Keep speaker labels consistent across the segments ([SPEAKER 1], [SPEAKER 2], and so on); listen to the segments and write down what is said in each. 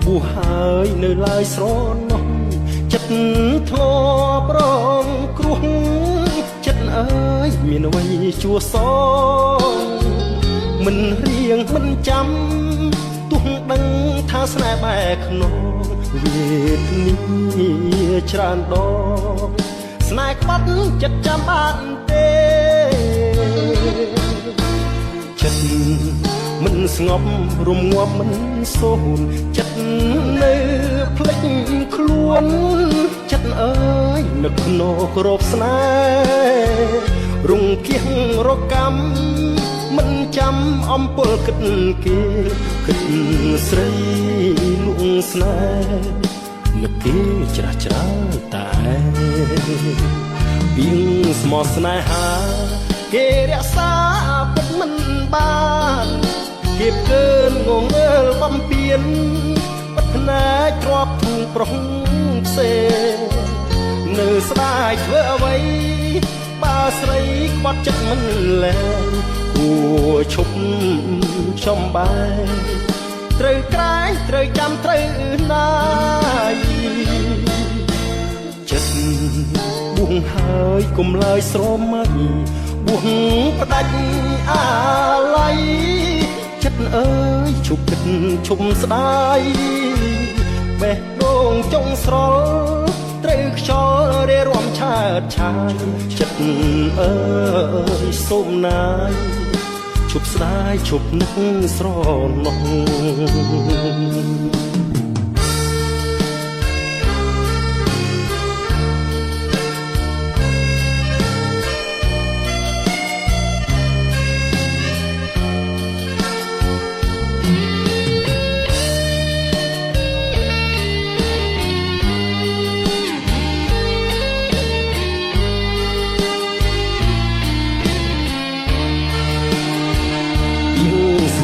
[SPEAKER 1] បួហើយនៅឡើយស្រណោះចិត្តធ្លាប់រងគ្រោះចិត្តអើយមានអ្វីជួសងមិនរៀងមិនចាំទោះដឹងថាស្នេហ៍បែកខ្នងវាគ្នាច្រើនដងស្នេហ៍ក្បត់ចិត្តចាំបានទេចិត្តមិនស្ងប់រំងាប់មិនសូនចិត្តនៅភ្លេចខ្លួនចិត្តអើយនឹកភ្នោរកស្នេហ៍រងគៀងរកម្មមិនចាំអំពើគិតគេគិតស្រីលួងស្នេហ៍នឹកគេច្រាស់ច្រាលតែពីងស្មោះស្នេហាគេរក្សាពិតមិនបានគេកើនងងើលបំពេញបិទភ្នែកទ្របធុងប្រុសផ្សេងនៅស្ដាយធ្វើអ្វីបើស្រីក្បត់ចិត្តមិនលែងគួឈប់ចំបាយត្រូវក្រែងត្រូវចាំត្រូវណាយចិត្តបួងហើយកុំឡើយស្រមៃបួងផ្ដាច់អាឡ័យចិត្តអើយឈប់គិតឈប់ស្ដាយបេះដូងចុងស្រល់ត្រូវខ្យល់រារាំឆើតឆាយចិត្តអើយសូមណាយឈប់ស្ដាយឈប់នឹកស្រណោះ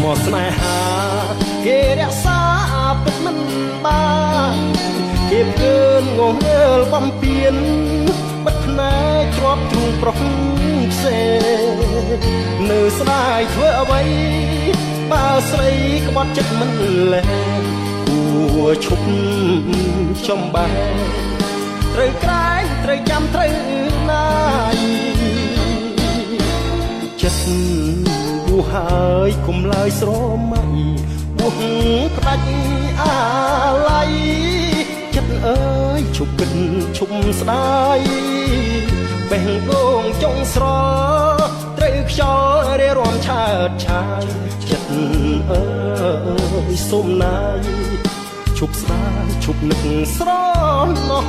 [SPEAKER 1] មកស្នេហាគេរក្សាពិតមិនបានគេកើនងងើលបំពេញបិទភ្នែកទ្របទ្រូងប្រុសផ្សេងនៅស្ដាយធ្វើអ្វីបើស្រីក្បត់ចិត្តមិនលែងគួឈប់ចំបាយត្រូវក្រែងត្រូវចាំត្រូវណាយចិត្តបួហើយកុំឡើយស្រមៃបួផ្ដាច់អាឡ័យចិត្តអើយឈប់គិតឈប់ស្ដាយបេះដូងចុងស្រល់ត្រូវខ្យល់រារាំឆើតឆាយចិត្តអើយសូមណាយឈប់ស្ដាយឈប់នឹកស្រណោះ